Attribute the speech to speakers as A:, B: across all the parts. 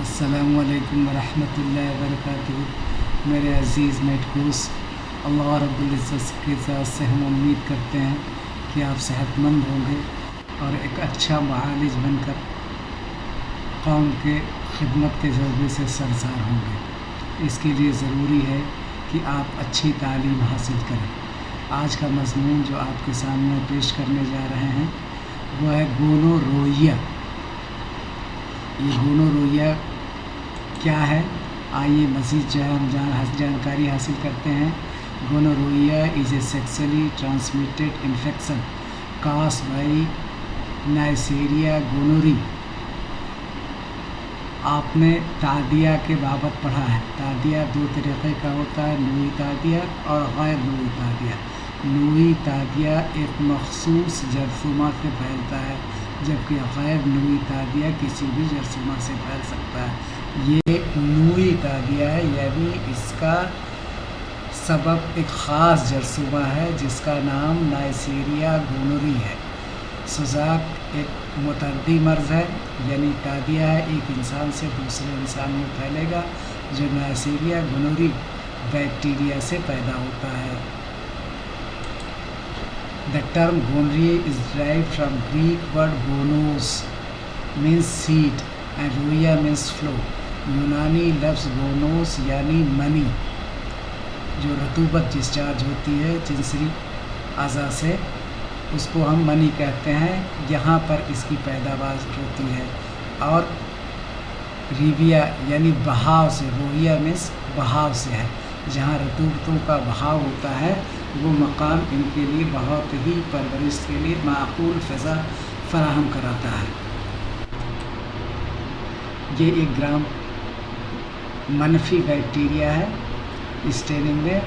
A: السلام علیکم ورحمۃ اللہ وبرکاتہ۔ میرے عزیز میٹکوس، اللہ رب العزت کی ذات سے ہم امید کرتے ہیں کہ آپ صحت مند ہوں گے اور ایک اچھا معالج بن کر قوم کے خدمت کے جذبے سے سرشار ہوں گے۔ اس کے لیے ضروری ہے کہ آپ اچھی تعلیم حاصل کریں۔ آج کا مضمون جو آپ کے سامنے پیش کرنے جا رہے ہیں وہ ہے گونوروئیا۔ یہ گونوروئیا کیا ہے؟ آئیے مزید جو ہے ہم جانکاری حاصل کرتے ہیں۔ گونوروئیا از اے سیکسلی ٹرانسمیٹڈ انفیکشن کاسڈ بائی نائسیریا گونوری۔ آپ نے تعدیہ کے بابت پڑھا ہے۔ تعدیہ دو طریقے کا ہوتا ہے، نوعی تعدیہ اور غیر نوعی تعدیہ۔ نوعی تعدیہ ایک مخصوص جرثومہ سے پھیلتا ہے، جبکہ غیر نوعی تعدیہ کسی بھی جرثومہ سے پھیل سکتا ہے۔ یہ نوعی تعدیہ ہے، یعنی اس کا سبب ایک خاص جرثومہ ہے جس کا نام نائسیریا گونوری ہے۔ سوزاک ایک متعدی مرض ہے، یعنی تعدیہ ہے ایک انسان سے دوسرے انسان میں پھیلے گا، جو نائسیریا گونوری بیکٹیریا سے پیدا ہوتا ہے۔ The term gonorrhea is derived from Greek word gonos means seed and roia means flow۔ یونانی لفظ گونوس یعنی منی، جو رطوبت ڈسچارج ہوتی ہے جنسی اعضاء سے، اس کو ہم منی کہتے ہیں۔ یہاں پر اس کی پیداوار ہوتی ہے۔ اور ریویا یعنی بہاؤ سے، رویا مینس بہاؤ سے ہے، جہاں رطوبتوں کا بہاؤ ہوتا ہے وہ مقام ان کے لیے بہت ہی پرورش کے لیے معقول فضا فراہم کراتا ہے۔ یہ ایک گرام منفی بیکٹیریا ہے۔ اس ٹریننگ میں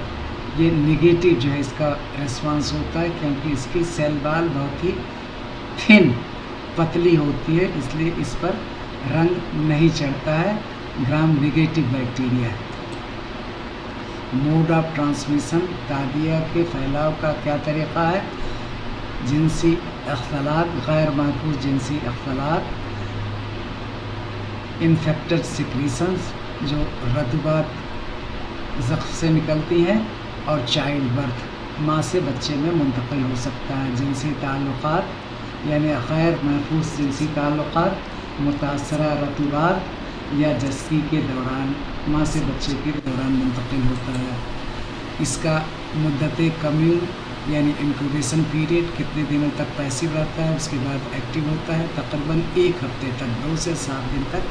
A: یہ نگیٹو جو ہے اس کا ریسپانس ہوتا ہے، کیونکہ اس کی سیل وال بہت ہی تھن پتلی ہوتی ہے، اس لیے اس پر رنگ نہیں چڑھتا ہے۔ گرام نگیٹو بیکٹیریا ہے۔ موڈ آف ٹرانسمیشن، تعدیہ کے پھیلاؤ کا کیا طریقہ ہے؟ جنسی اختلاط، غیر محفوظ جنسی اختلاط، انفیکٹڈ سیکریشنز جو رطوبات زخم سے نکلتی ہیں، اور چائلڈ برتھ، ماں سے بچے میں منتقل ہو سکتا ہے۔ جنسی تعلقات یعنی غیر محفوظ جنسی تعلقات، متاثرہ رطوبات یا جسکی کے دوران ماں سے بچے کے دوران منتقل ہوتا ہے۔ اس کا مدت کمیون یعنی انکوبیشن پیریڈ کتنے دنوں تک پیسیو رہتا ہے، اس کے بعد ایکٹیو ہوتا ہے، تقریباً 1 ہفتے تک، 2 سے 7 دن تک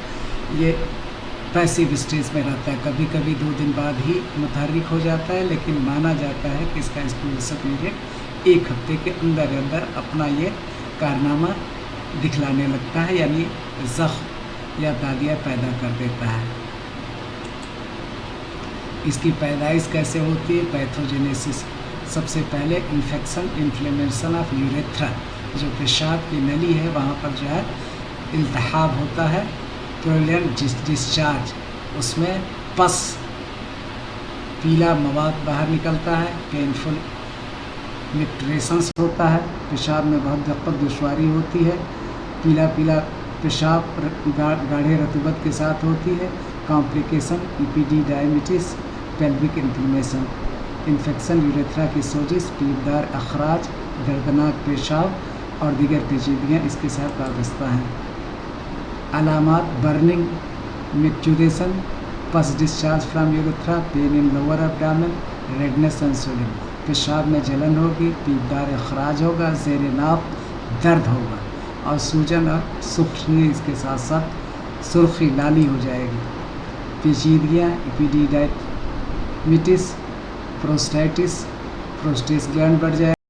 A: یہ پیسیو اسٹیج میں رہتا ہے۔ کبھی کبھی 2 دن بعد ہی متحرک ہو جاتا ہے، لیکن مانا جاتا ہے کہ اس کا انکوبیشن پیریڈ 1 ہفتے کے اندر اپنا یہ کارنامہ دکھلانے لگتا ہے، یعنی زخم یا تعدیہ پیدا کر دیتا ہے۔ اس کی پیدائش کیسے ہوتی ہے؟ پیتھوجینیسس۔ سب سے پہلے انفلیمیشن آف یوریتھرا، جو پیشاب کی نلی ہے وہاں پر جو ہے التہاب ہوتا ہے، پرولینٹ ڈسچارج، اس میں پس پیلا مواد باہر نکلتا ہے، پینفل مکٹریشنس ہوتا ہے، پیشاب میں بہت دقت دشواری ہوتی ہے، پیلا پیلا پیشاب گاڑھے رطوبت کے ساتھ ہوتی ہے، complication epididymitis, pelvic inflammation, infection, urethra کی سوزش، پیپدار اخراج، دردناک پیشاب اور دیگر پیچیدگیاں اس کے ساتھ وابستہ ہیں۔ علامات: burning, micturition, pus discharge from urethra, pain in lower abdomen, redness and swelling, پیشاب میں جلن ہوگی، پیپدار اخراج ہوگا، زیر ناف درد ہوگا، اور سوجن اور سرخی اس کے ساتھ ساتھ سرخی لالی ہو جائے گی۔ پیچیدگیاں: ایپیڈیڈائمٹس، پروسٹیٹس، پروسٹیٹ گلینڈ بڑھ جائے